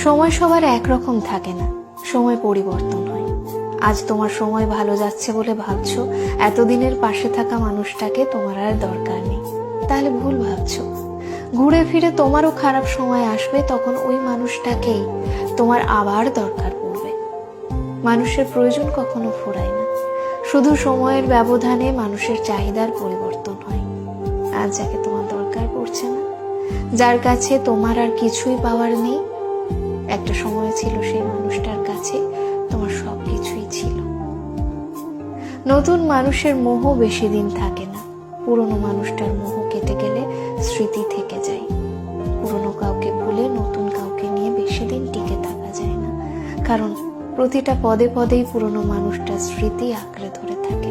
সময় সবার একরকম থাকে না, সময় পরিবর্তন হয়। আজ তোমার সময় ভালো যাচ্ছে বলে ভাবছো এতদিনের পাশে থাকা মানুষটাকে তোমার আর দরকার নেই, তাহলে ভুল ভাবছো। ঘুরে ফিরে তোমারও খারাপ সময় আসবে, তখন ওই মানুষটাকেই তোমার আবার দরকার পড়বে। মানুষের প্রয়োজন কখনো ফুরায় না, শুধু সময়ের ব্যবধানে মানুষের চাহিদার পরিবর্তন হয়। আজ যাকে তোমার দরকার পড়ছে না, যার কাছে তোমার আর কিছুই পাওয়ার নেই, একটা সময় ছিল সেই মানুষটার কাছে তোমার সবকিছুই ছিল। নতুন মানুষের মোহ বেশি দিন থাকে না, পুরনো মানুষটার মোহ কেটে গেলে স্মৃতি থেকে যায়। পুরনো কাউকে ভুলে নতুন কাউকে নিয়ে বেশি দিন টিকে থাকা যায় না, কারণ প্রতিটা পদে পদেই পুরনো মানুষটার স্মৃতি আঁকড়ে ধরে থাকে।